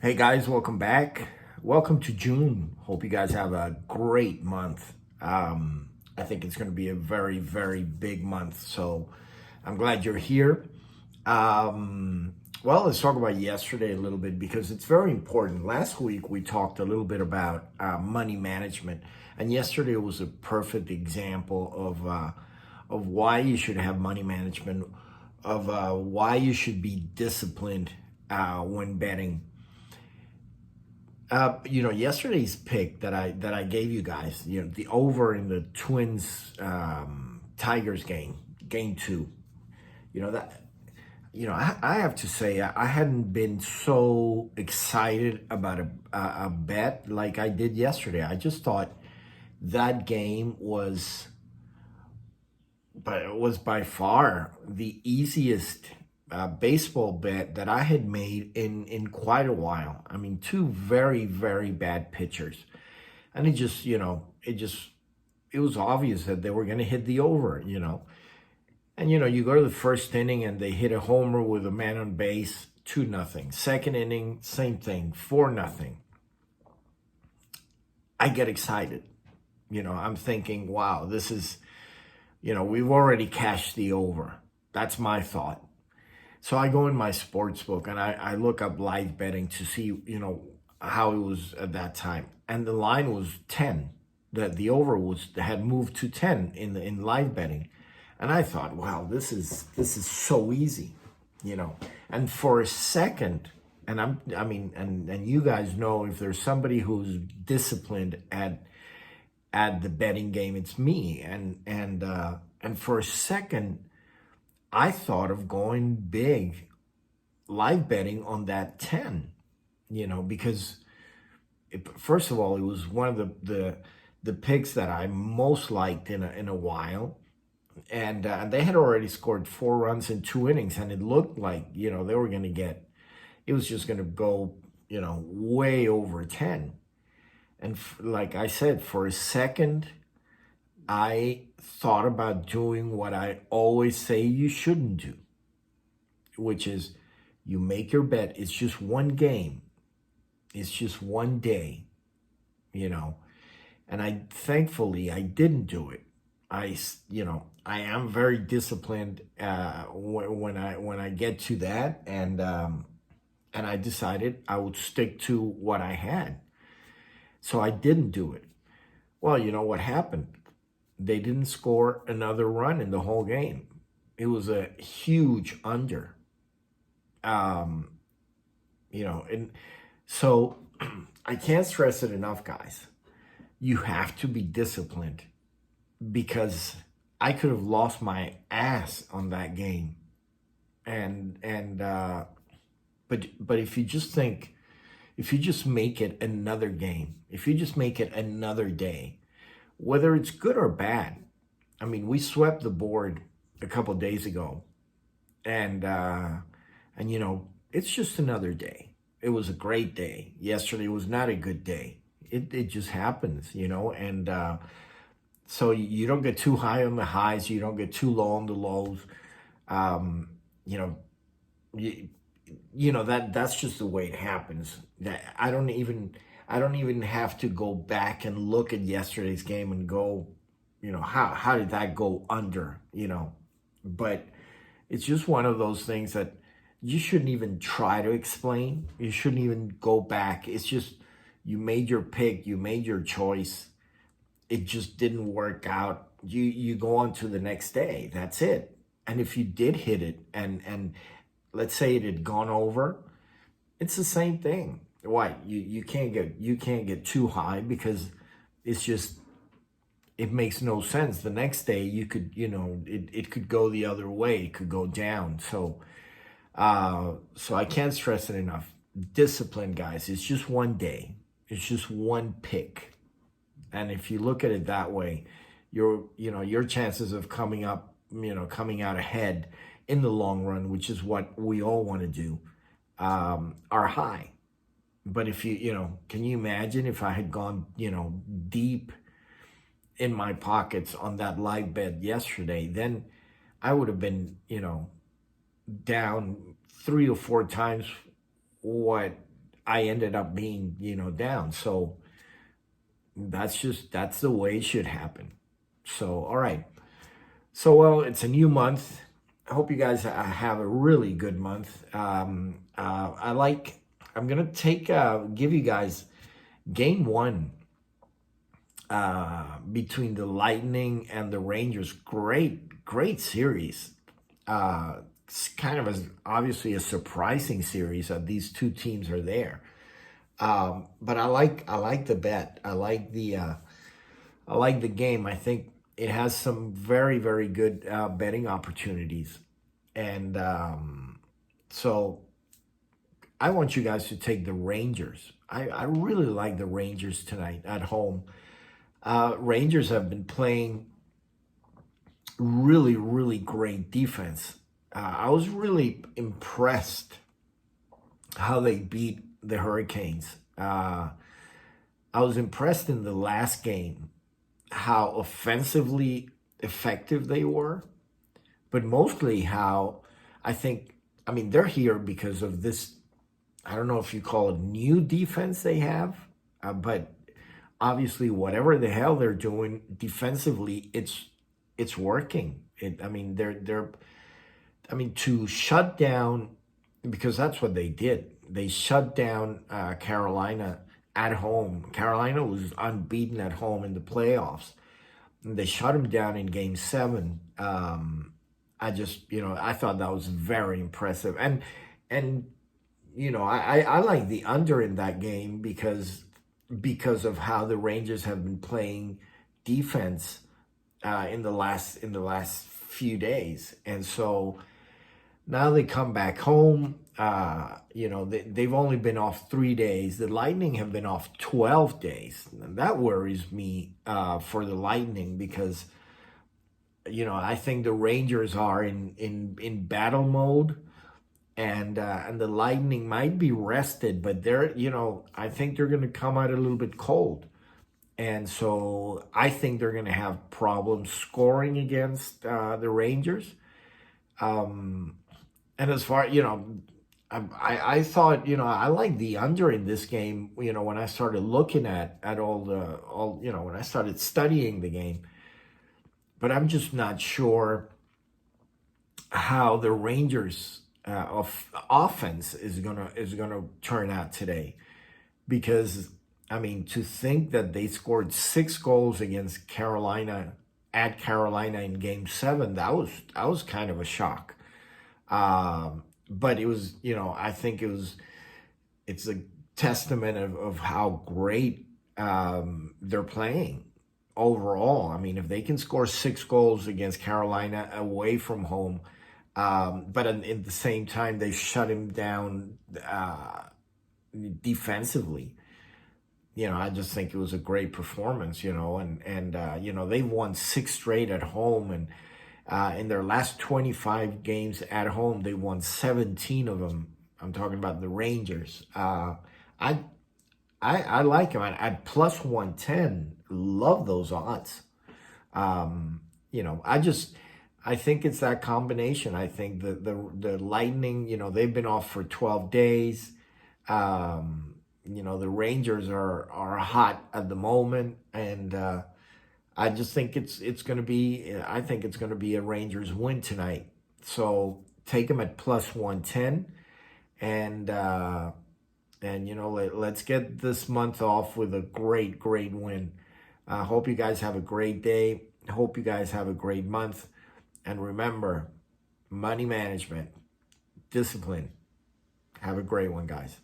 Hey guys, welcome back. Welcome to June. Hope you guys have a great month. I think it's going to be a very, very big month. So I'm glad you're here. Well, let's talk about yesterday a little bit because it's very important. Last week we talked a little bit about money management, and yesterday was a perfect example of why you should have money management, of why you should be disciplined when betting. Yesterday's pick that I gave you guys, the over in the Twins Tigers game two. You know that I have to say I hadn't been so excited about a bet like I did yesterday. I just thought that game was by far the easiest baseball bet that I had made in quite a while. I mean, two very, very bad pitchers. And it was obvious that they were going to hit the over. And, you go to the first inning and they hit a homer with a man on base, 2-0. Second inning, same thing, 4-0. I get excited. I'm thinking, wow, this is, we've already cashed the over. That's my thought. So I go in my sports book and I look up live betting to see, how it was at that time. And the line was 10. The over had moved to 10 in live betting. And I thought, wow, this is so easy. And for a second, and you guys know, if there's somebody who's disciplined at the betting game, it's me. And for a second, I thought of going big live betting on that 10, because first of all, it was one of the picks that I most liked in a while. And they had already scored 4 runs in 2 innings, and it looked like, they were going to it was just going to go, way over 10. And like I said, for a second, I thought about doing what I always say you shouldn't do, which is you make your bet. It's just one game. It's just one day, and thankfully I didn't do it. I am very disciplined when I get to that, and I decided I would stick to what I had. So I didn't do it. Well, you know what happened? They didn't score another run in the whole game. It was a huge under. And so I can't stress it enough, guys. You have to be disciplined, because I could have lost my ass on that game. But if you just think, if you just make it another game, if you just make it another day, whether it's good or bad. I mean, we swept the board a couple days ago, and it's just another day. It was a great day. Yesterday was not a good day. It just happens, and so you don't get too high on the highs, you don't get too low on the lows. Um, you know, that's just the way it happens. That I don't even have to go back and look at yesterday's game and go, how did that go under. But it's just one of those things that you shouldn't even try to explain. You shouldn't even go back. It's just, you made your pick, you made your choice. It just didn't work out. You go on to the next day. That's it. And if you did hit it, and let's say it had gone over, it's the same thing. Why? You can't get too high, because it's just, it makes no sense. The next day you could, it could go the other way. It could go down. So I can't stress it enough. Discipline, guys. It's just one day. It's just one pick. And if you look at it that way, your chances of coming out ahead in the long run, which is what we all want to do, are high. But if can you imagine if I had gone, deep in my pockets on that live bet yesterday, then I would have been, down 3 or 4 times what I ended up being, down. So that's the way it should happen. So, all right. So, well, it's a new month. I hope you guys have a really good month. I'm going to give you guys game one between the Lightning and the Rangers. Great series. It's kind of obviously a surprising series that these two teams are there. But I like the bet. I like the game. I think it has some very, very good betting opportunities. And so I want you guys to take the Rangers. I really like the Rangers tonight at home. Rangers have been playing really, really great defense. I was really impressed how they beat the Hurricanes. I was impressed in the last game how offensively effective they were, but mostly how they're here because of this. I don't know if you call it new defense they have, but obviously whatever the hell they're doing defensively, it's working. To shut down, because that's what they did. They shut down Carolina at home. Carolina was unbeaten at home in the playoffs. And they shut them down in Game 7. I thought that was very impressive. And I like the under in that game because of how the Rangers have been playing defense in the last few days. And so now they come back home. They've only been off 3 days. The Lightning have been off 12 days. And that worries me for the Lightning because, I think the Rangers are in battle mode. And the Lightning might be rested, but I think they're going to come out a little bit cold. And so I think they're going to have problems scoring against the Rangers. And as far, I thought, I like the under in this game, when I started looking at when I started studying the game. But I'm just not sure how the Rangers of offense is gonna turn out today. Because, to think that they scored 6 goals against Carolina at Carolina in Game 7, that was kind of a shock. But it was, I think it's a testament of how great they're playing overall. If they can score 6 goals against Carolina away from home, but at the same time they shut him down defensively. I just think it was a great performance. And they've won 6 straight at home, and in their last 25 games at home, they won 17 of them. I'm talking about the Rangers. I like them at plus 110. Love those odds. I think it's that combination. I think the Lightning, they've been off for 12 days. The Rangers are hot at the moment, and I just think it's going to be. I think it's going to be a Rangers win tonight. So take them at plus 110, and let's get this month off with a great win. I hope you guys have a great day. Hope you guys have a great month, and remember, money management, discipline. Have a great one, guys.